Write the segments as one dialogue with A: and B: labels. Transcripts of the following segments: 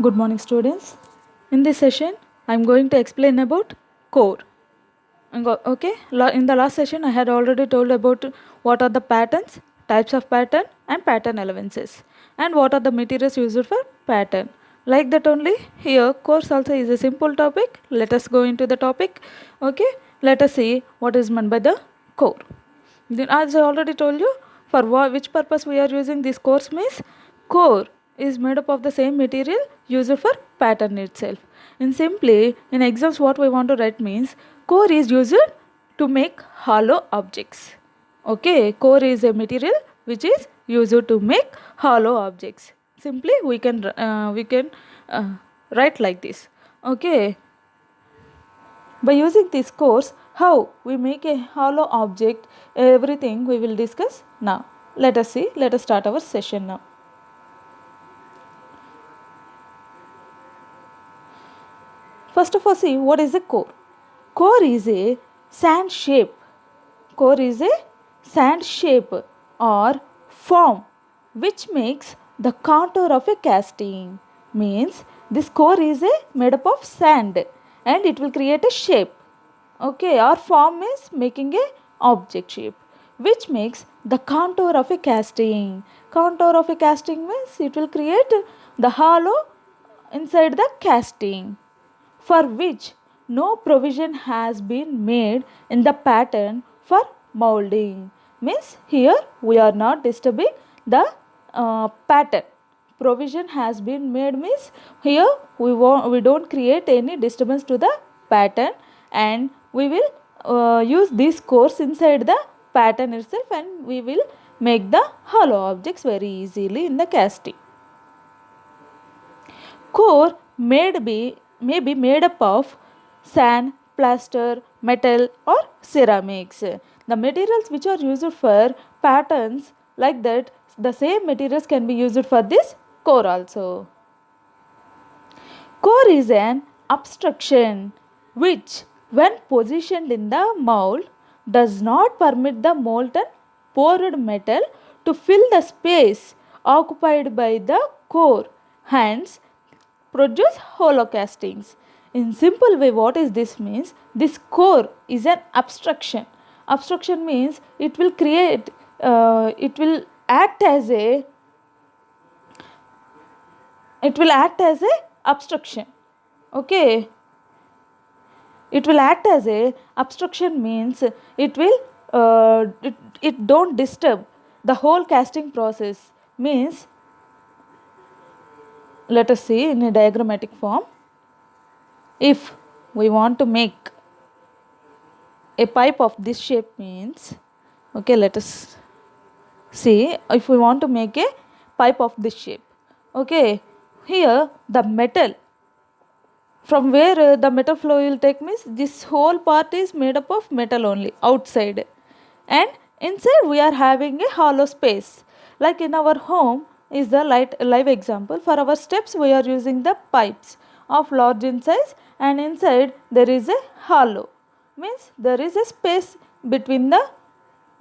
A: Good morning, students. In this session, I am going to explain about core. Okay, in the last session, I had already told about what are the patterns, types of pattern, and pattern allowances, and what are the materials used for pattern. Like that only, here, course also is a simple topic. Let us go into the topic. Okay, let us see what is meant by the core. Then, as I already told you, for which purpose we are using this course means core is made up of the same material used for pattern itself. In simply, in exams, what we want to write means core is used to make hollow objects. Okay, core is a material which is used to make hollow objects. Simply, we can write like this. Okay, by using this course, how we make a hollow object, everything we will discuss now. Let us see, let us start our session now. First of all, see what is a core. Core is a sand shape. Core is a sand shape or form which makes the contour of a casting. Means this core is a made up of sand and it will create a shape. Okay, our form is making a object shape which makes the contour of a casting. Contour of a casting means it will create the hollow inside the casting for which no provision has been made in the pattern for molding. Means here we are not disturbing the pattern. Provision has been made means here we don't create any disturbance to the pattern, and we will use this course inside the pattern itself, and we will make the hollow objects very easily in the casting. Core may be made up of sand, plaster, metal or ceramics. The materials which are used for patterns like that, the same materials can be used for this core also. Core is an obstruction which, when positioned in the mold, does not permit the molten poured metal to fill the space occupied by the core, hence produce hollow castings. In simple way, what is this means? This core is an obstruction. Obstruction means it will create, it will act as a obstruction. Okay, it will act as a obstruction means it will it don't disturb the whole casting process. Means let us see in a diagrammatic form. If we want to make a pipe of this shape means, okay, let us see if we want to make a pipe of this shape. Okay, here the metal, from where the metal flow will take means this whole part is made up of metal only outside, and inside we are having a hollow space. Like in our home is the live example. For our steps we are using the pipes of large in size, and inside there is a hollow, means there is a space between the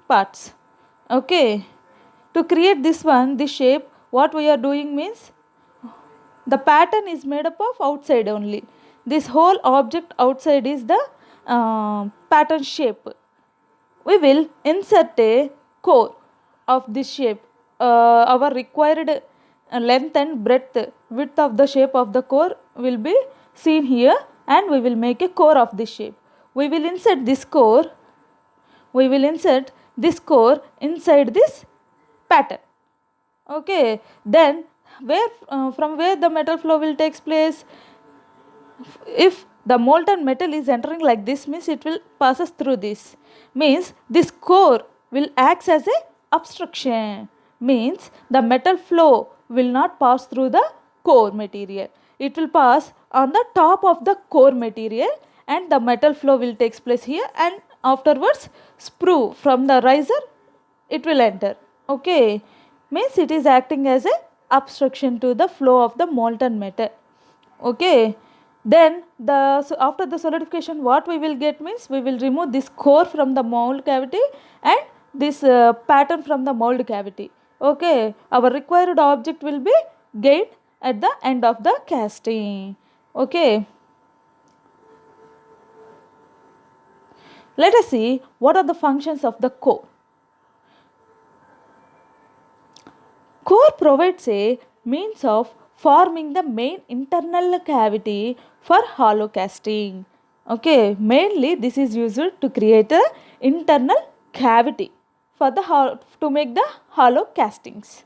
A: parts. Okay, to create this one, this shape, what we are doing means the pattern is made up of outside only. This whole object outside is the pattern shape. We will insert a core of this shape. Our required length and breadth, width of the shape of the core will be seen here, and we will make a core of this shape. We will insert this core. We will insert this core inside this pattern. Okay, then where from where the metal flow will takes place? If the molten metal is entering like this means it will passes through this, means this core will acts as a obstruction, means the metal flow will not pass through the core material, it will pass on the top of the core material, and the metal flow will takes place here, and afterwards sprue from the riser it will enter. Okay, means it is acting as a obstruction to the flow of the molten metal. Okay, then after the solidification what we will get means we will remove this core from the mold cavity and this pattern from the mold cavity. Okay, our required object will be gained, at the end of the casting. Okay. Let us see what are the functions of the core. Core provides a means of forming the main internal cavity for hollow casting. Okay, mainly this is used to create a internal cavity for the to make the hollow castings.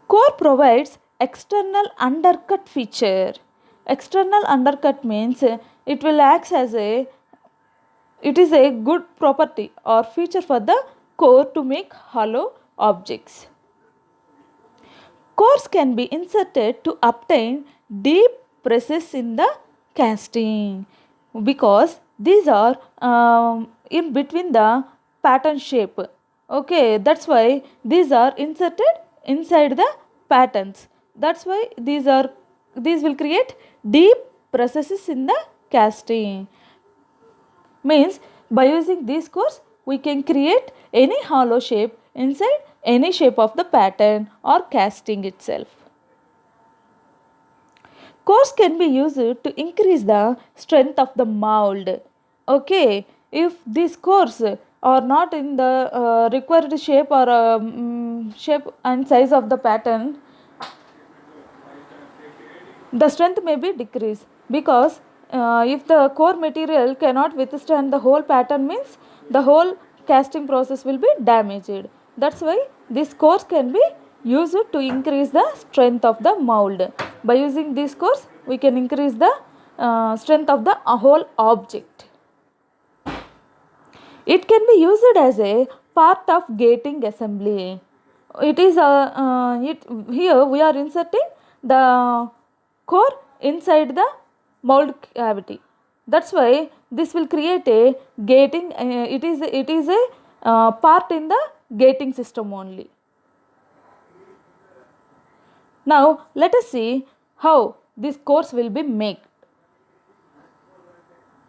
A: Core provides external undercut feature. External undercut means it will act as a it is a good property or feature for the core to make hollow objects. Cores can be inserted to obtain deep presses in the casting because these are in between the pattern shape. Okay, that's why these are inserted inside the patterns. That's why these will create deep processes in the casting. Means by using these cores we can create any hollow shape inside any shape of the pattern or casting itself. Cores can be used to increase the strength of the mold. Okay, if these cores are not in the required shape or shape and size of the pattern, the strength may be decreased because if the core material cannot withstand the whole pattern means the whole casting process will be damaged. That's why this cores can be used to increase the strength of the mold. By using these cores we can increase the strength of the whole object. It can be used as a part of gating assembly. It is here we are inserting the core inside the mold cavity. That's why this will create a gating. It is a part in the gating system only. Now let us see how this course will be made.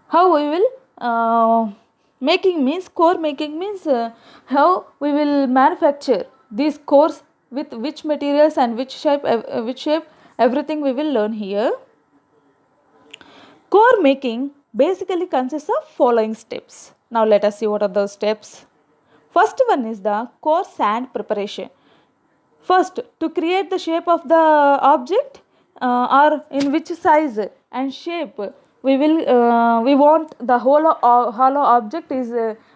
A: How we will making means core making means how we will manufacture these cores with which materials and which shape everything we will learn here. Core making basically consists of following steps. Now let us see what are those steps. First one is the core sand preparation. First, to create the shape of the object or in which size and shape we want the whole hollow object is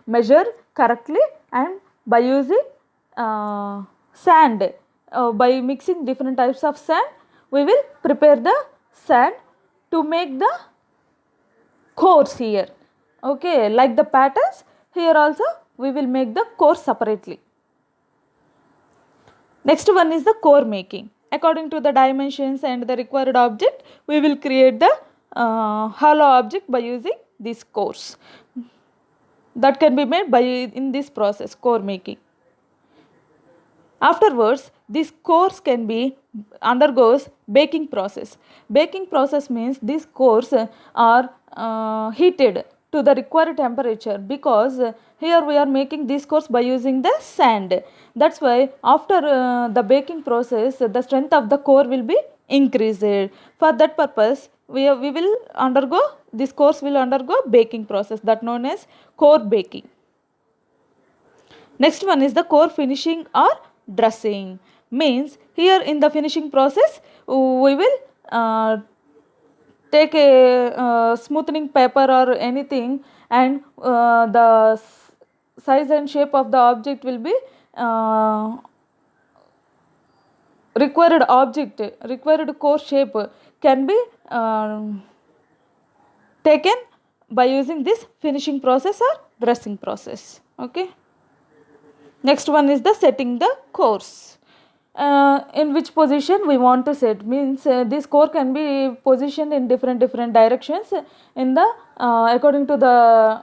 A: measured correctly, and by using sand, by mixing different types of sand we will prepare the sand to make the cores here. Okay, like the patterns here also we will make the core separately. Next one is the core making. According to the dimensions and the required object, we will create the hollow object by using these cores. That can be made by in this process, core making. Afterwards, these cores can be undergoes baking process. Baking process means these cores are heated to the required temperature because here we are making these cores by using the sand. That's why after the baking process the strength of the core will be increased. For that purpose we will undergo this course will undergo baking process that known as core baking. Next one is the core finishing or dressing. Means here in the finishing process we will take a smoothing paper or anything, and the size and shape of the object will be required core shape can be taken by using this finishing process or dressing process. Okay. Next one is the setting the cores. In which position we want to set means this core can be positioned in different directions in the according to the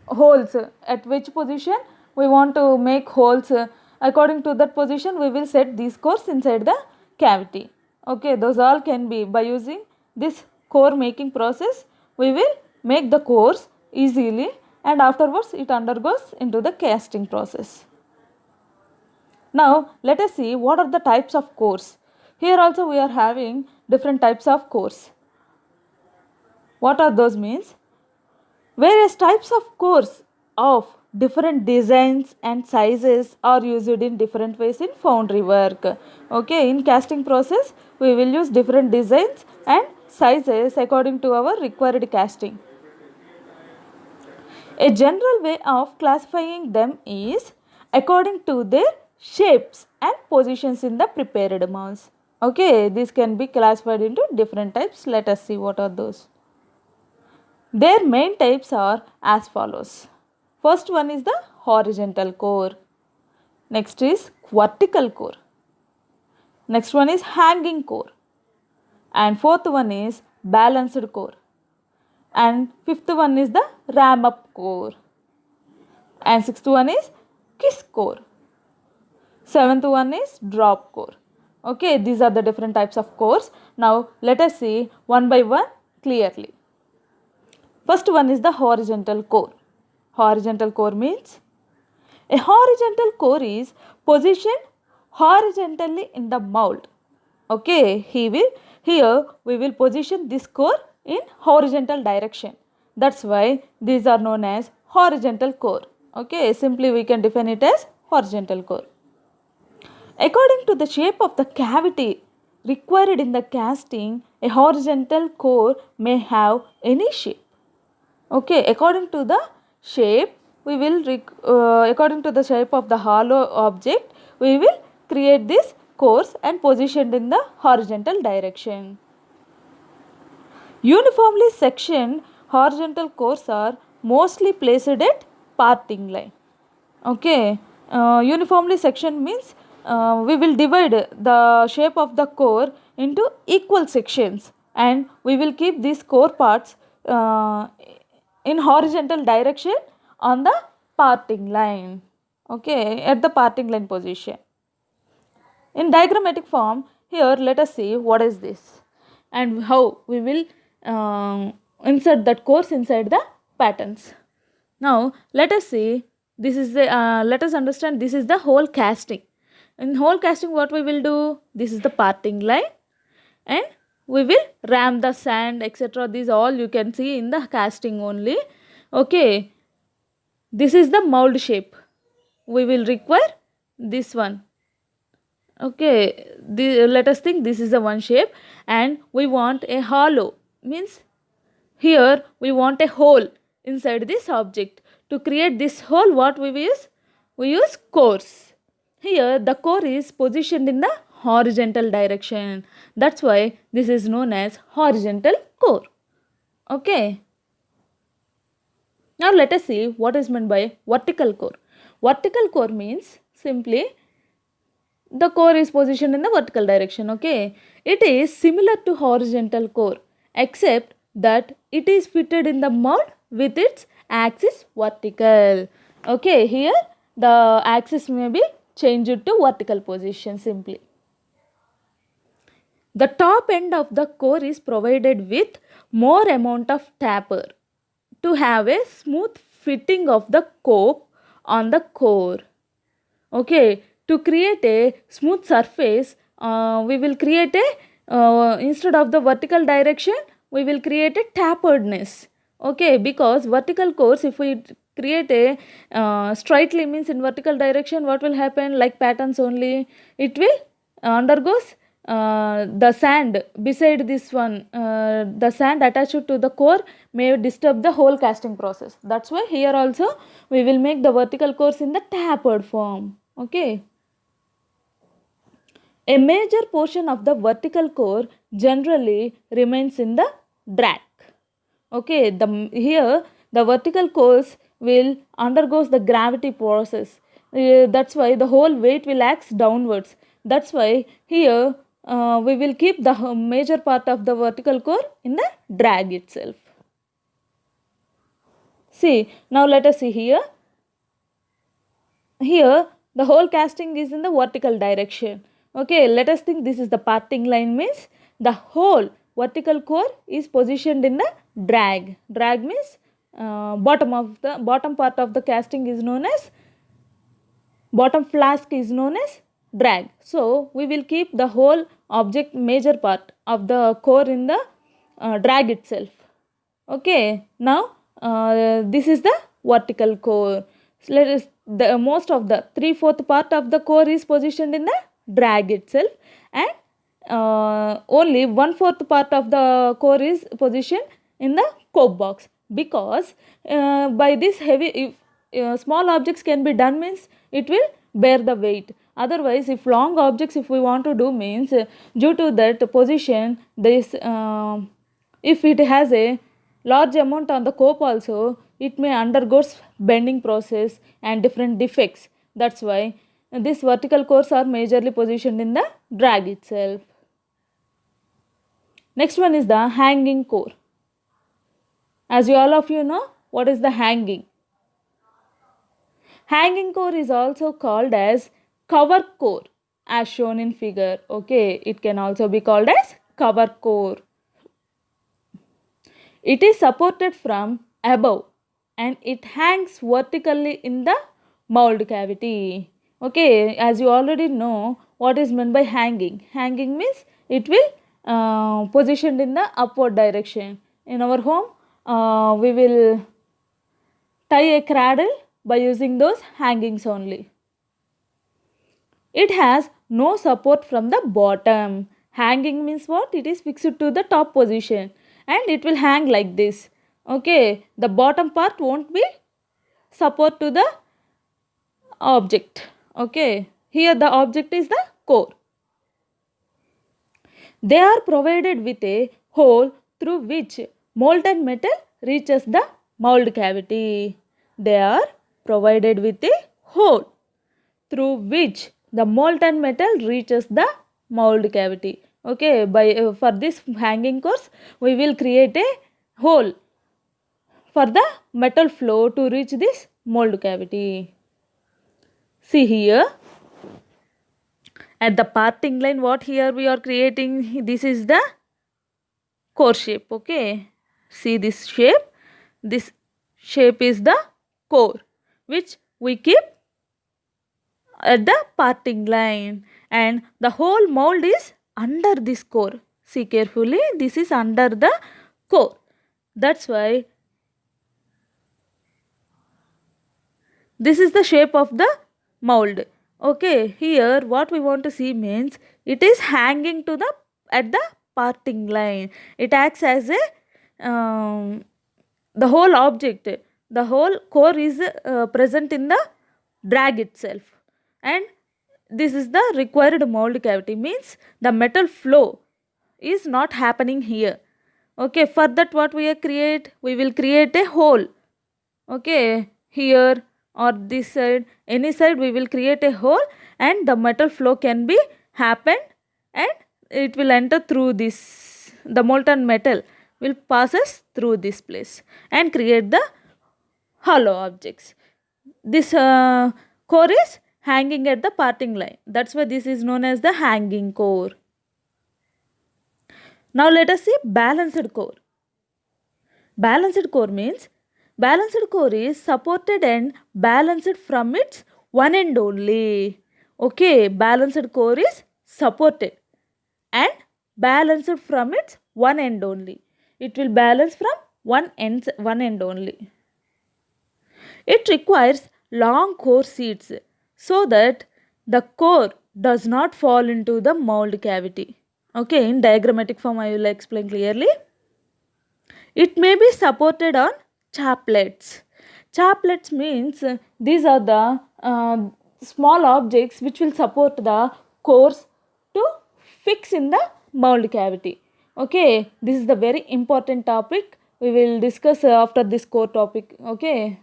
A: holes at which position we want to make holes. According to that position we will set these cores inside the cavity. Okay, those all can be by using this core making process. We will make the cores easily and afterwards it undergoes into the casting process. Now let us see what are the types of cores. Here also we are having different types of cores. What are those means? Various types of cores of different designs and sizes are used in different ways in foundry work. Okay, in casting process we will use different designs and sizes according to our required casting. A general way of classifying them is according to their shapes and positions in the prepared mass. Okay, these can be classified into different types. Let us see what are those. Their main types are as follows. First one is the horizontal core. Next is vertical core. Next one is hanging core. And fourth one is balanced core. And fifth one is the ram up core. And sixth one is kiss core. Seventh one is drop core. Okay, these are the different types of cores. Now let us see one by one clearly. First one is the horizontal core. Horizontal core means a horizontal core is positioned horizontally in the mold. Okay, here we will position this core in horizontal direction. That's why these are known as horizontal core. Okay, simply we can define it as horizontal core. According to the shape of the cavity required in the casting, a horizontal core may have any shape. Okay, according to the shape, according to the shape of the hollow object, we will create this cores and positioned in the horizontal direction. Uniformly sectioned horizontal cores are mostly placed at parting line. Okay, uniformly sectioned means we will divide the shape of the core into equal sections and we will keep these core parts in horizontal direction on the parting line. Okay, at the parting line position. In diagrammatic form, here let us see what is this and how we will insert that course inside the patterns. Now let us see, this is the let us understand this is the whole casting. In whole casting what we will do, this is the parting line and we will ram the sand etc. These all you can see in the casting only. Okay, this is the mold shape, we will require this one. Okay, let us think this is the one shape and we want a hollow means here we want a hole inside this object. To create this hole what we use? We use cores. Here the core is positioned in the horizontal direction. That's why this is known as horizontal core. Okay. Now let us see what is meant by vertical core. Vertical core means simply the core is positioned in the vertical direction. Okay, it is similar to horizontal core except that it is fitted in the mold with its axis vertical. Okay, here the axis may be changed to vertical position simply. The top end of the core is provided with more amount of taper to have a smooth fitting of the cope on the core. Okay, to create a smooth surface, we will create a instead of the vertical direction, we will create a taperedness. Okay, because vertical course, if we create a straightly means in vertical direction, what will happen? Like patterns only, it will undergoes the sand beside this one, the sand attached to the core may disturb the whole casting process. That's why here also we will make the vertical course in the tapered form. Okay. A major portion of the vertical core generally remains in the drag. Okay, here the vertical course will undergoes the gravity process. That's why the whole weight will act downwards. That's why here we will keep the major part of the vertical core in the drag itself. See, now let us see here. Here the whole casting is in the vertical direction. Okay, let us think this is the parting line means the whole vertical core is positioned in the drag. Drag means bottom part of the casting is known as bottom flask is known as drag. So we will keep the whole object major part of the core in the drag itself. Okay, now this is the vertical core. So let us, the most of the 3/4 part of the core is positioned in the drag itself, and only 1/4 part of the core is positioned in the cope box, because by this heavy, if small objects can be done means it will bear the weight. Otherwise, if long objects if we want to do means, due to that position, this if it has a large amount on the cope also, it may undergo bending process and different defects. That's why these vertical cores are majorly positioned in the drag itself. Next one is the hanging core. As you all of you know, what is the hanging? Hanging core is also called as cover core, as shown in figure. Okay, it can also be called as cover core. It is supported from above and it hangs vertically in the mold cavity. Okay, as you already know what is meant by hanging. Hanging means it will positioned in the upward direction. In our home, we will tie a cradle by using those hangings only. It has no support from the bottom. Hanging means what? It is fixed to the top position and it will hang like this. Okay, the bottom part won't be support to the object. Okay, here the object is the core. They are provided with a hole through which molten metal reaches the mold cavity. They are provided with a hole through which the molten metal reaches the mold cavity. Okay, by for this hanging course, we will create a hole for the metal flow to reach this mold cavity. See here, at the parting line, what here we are creating, this is the core shape. Okay, see this shape, this shape is the core which we keep at the parting line, and the whole mold is under this core. See carefully, this is under the core. That's why this is the shape of the mold. Okay, here what we want to see means it is hanging to the at the parting line. It acts as a the whole object, the whole core is present in the drag itself, and this is the required mold cavity, means the metal flow is not happening here. Okay, for that what we will create a hole. Okay, here or this side, any side we will create a hole, and the metal flow can be happen, and it will enter through this, the molten metal will passes through this place and create the hollow objects. This core is hanging at the parting line. That's why this is known as the hanging core. Now let us see balanced core. Balanced core means balanced core is supported and balanced from its one end only. Okay, balanced core is supported and balanced from its one end only. It will balance from one end only. It requires long core seats so that the core does not fall into the mold cavity. Okay, in diagrammatic form I will explain clearly. It may be supported on chaplets. Chaplets means these are the small objects which will support the cores to fix in the mold cavity. Okay, this is the very important topic. We will discuss after this core topic. Okay.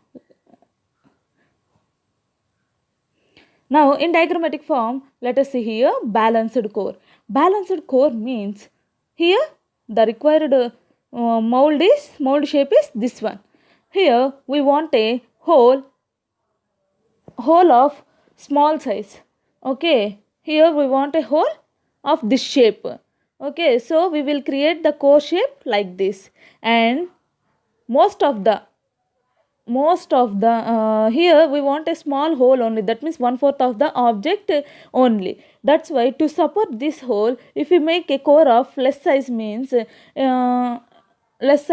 A: Now in diagrammatic form, let us see here balanced core. Balanced core means here the required mold shape is this one. Here we want a hole of small size. Okay, here we want a hole of this shape. Okay, so we will create the core shape like this, and most of the most of the here we want a small hole only, that means 1/4 of the object only. That's why to support this hole, if we make a core of less size means less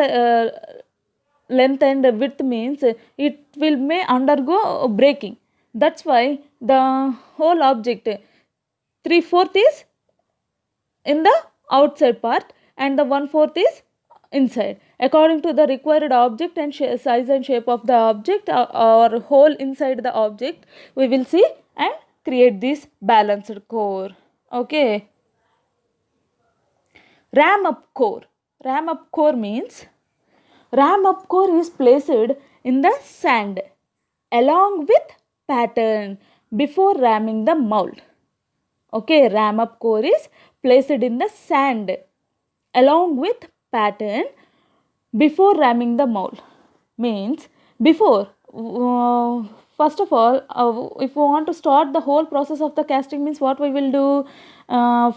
A: length and width means it will may undergo breaking. That's why the whole object 3/4 is in the outside part and the 1/4 is inside. According to the required object and size and shape of the object or hole inside the object, we will see and create this balanced core. Okay. Ram up core. Ram up core means ram up core is placed in the sand along with pattern before ramming the mold. Okay, ram up core is placed in the sand along with pattern before ramming the mold. Means before, first of all, if we want to start the whole process of the casting, means what we will do,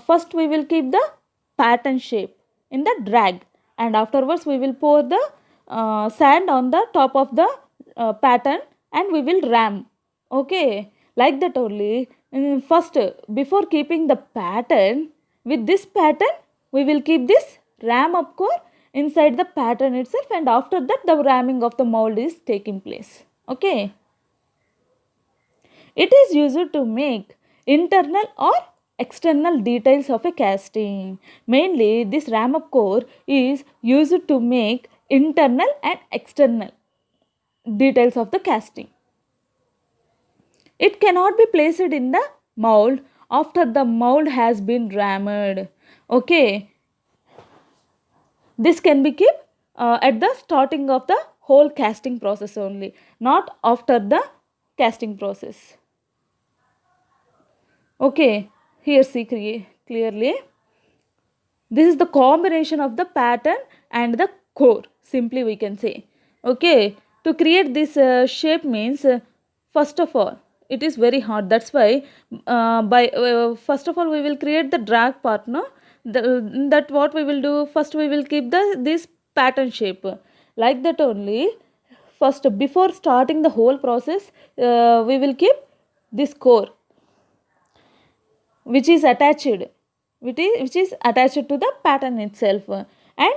A: first we will keep the pattern shape in the drag, and afterwards we will pour the sand on the top of the pattern and we will ram. Okay, like that only. First, before keeping the pattern, with this pattern we will keep this ram up core inside the pattern itself, and after that the ramming of the mold is taking place. Okay. It is used to make internal or external details of a casting. Mainly this ram up core is used to make internal and external details of the casting. It cannot be placed in the mold after the mold has been rammed. Okay. This can be kept at the starting of the whole casting process only, not after the casting process. Okay, here see clearly. This is the combination of the pattern and the core, simply we can say. Okay, to create this shape means first of all it is very hard. That's why first of all we will create the drag part. No, that what we will do, first we will keep this pattern shape like that only. First, before starting the whole process, we will keep this core which is attached to the pattern itself, and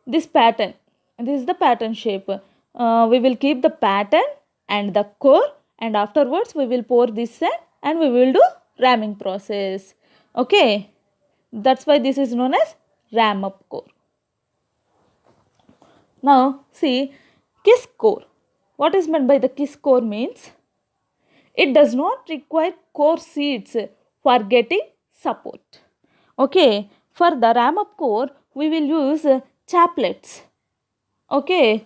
A: this pattern, this is the pattern shape. We will keep the pattern and the core, and afterwards we will pour this sand and we will do ramming process. Okay, that's why this is known as ram up core. Now see, kiss core. What is meant by the kiss core means it does not require core seats for getting support. Okay, for the ram up core we will use chaplets. Okay,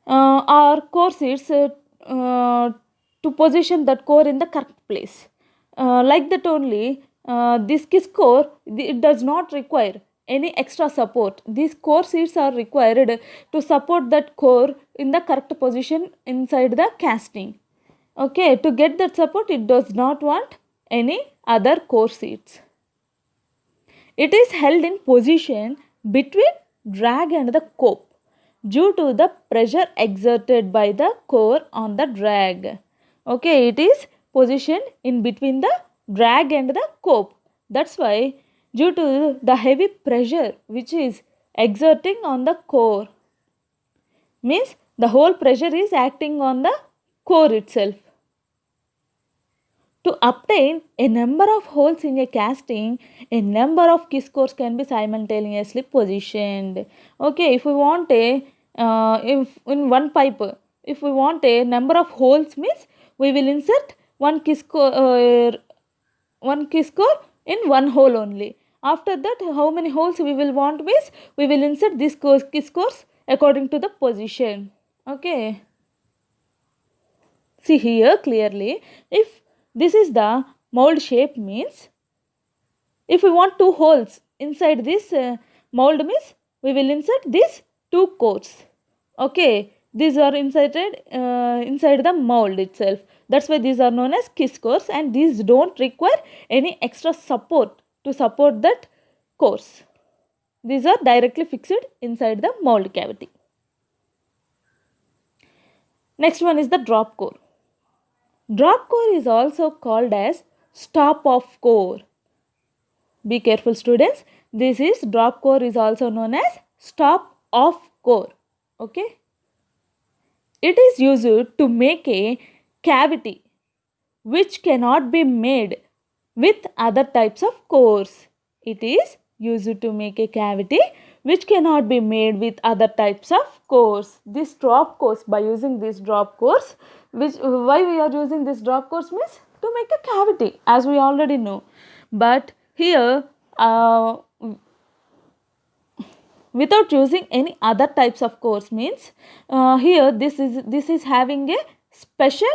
A: or core seats to position that core in the correct place. Like that only, this kiss core, it does not require any extra support. These core seats are required to support that core in the correct position inside the casting. Okay, to get that support it does not want any other core seats. It is held in position between drag and the cope due to the pressure exerted by the core on the drag. Okay, it is positioned in between the drag and the cope. That's why due to the heavy pressure which is exerting on the core, means the whole pressure is acting on the core itself. To obtain a number of holes in a casting, a number of kiss cores can be simultaneously positioned. Okay, if we want if in one pipe, if we want a number of holes means we will insert one kiss core in one hole only. After that, how many holes we will want means we will insert this kiss cores according to the position. Okay. See here clearly, if this is the mold shape means, if we want two holes inside this mold means, we will insert these two cores. Okay, these are inserted inside the mold itself. That's why these are known as kiss cores, and these don't require any extra support to support that cores. These are directly fixed inside the mold cavity. Next one is the drop core. Drop core is also called as stop off core. Be careful students. This is drop core is also known as stop off core. Okay. It is used to make a cavity which cannot be made with other types of cores. It is used to make a cavity which cannot be made with other types of cores. This drop cores, by using this drop cores, which why we are using this drop cores means to make a cavity, as we already know. But here without using any other types of cores means here this is having a special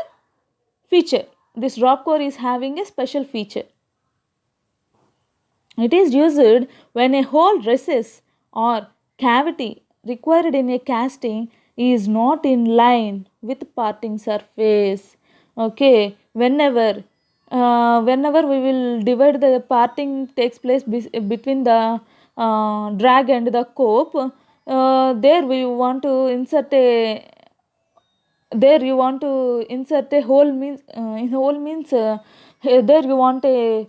A: feature. This drop core is having a special feature. It is used when a hole recess or cavity required in a casting is not in line with parting surface. Okay, whenever we will divide, the parting takes place between the drag and the cope. There we want to insert a there you want to insert a hole means in hole means there you want a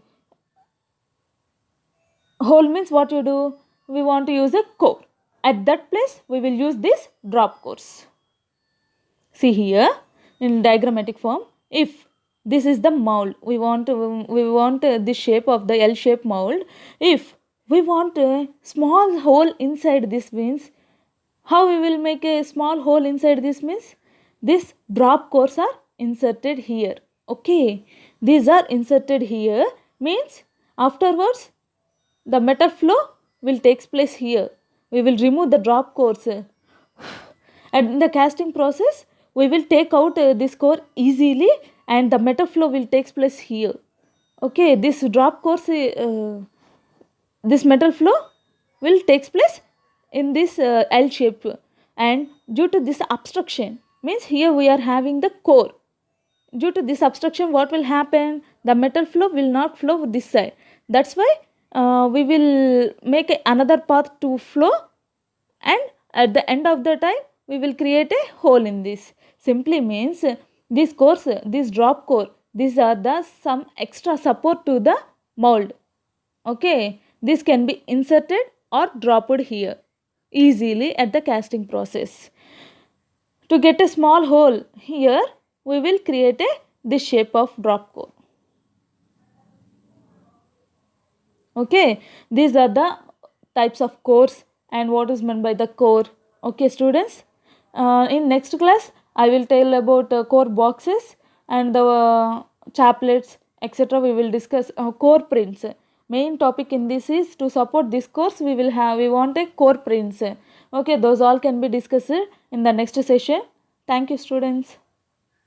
A: hole means what you do, we want to use a core. At that place we will use this drop cores. See here in diagrammatic form, if this is the mold, we want this shape of the L shape mold. If we want a small hole inside this means, how we will make a small hole inside this means, this drop cores are inserted here. Okay, these are inserted here means afterwards the metal flow will takes place here. We will remove the drop cores. And in the casting process, we will take out this core easily, and the metal flow will takes place here. Okay, this drop cores, this metal flow will takes place in this L shape, and due to this obstruction means here we are having the core. Due to this obstruction, what will happen, the metal flow will not flow this side. That's why we will make another path to flow, and at the end of the time we will create a hole in this. Simply means this cores, this drop core, these are the some extra support to the mold. Okay, this can be inserted or dropped here easily at the casting process. To get a small hole here, we will create this shape of drop core. Okay, these are the types of cores and what is meant by the core. Okay students, in next class I will tell about core boxes and the chaplets, etc. We will discuss core prints. Main topic in this is, to support this course we want a core prints. Okay, those all can be discussed in the next session. Thank you students.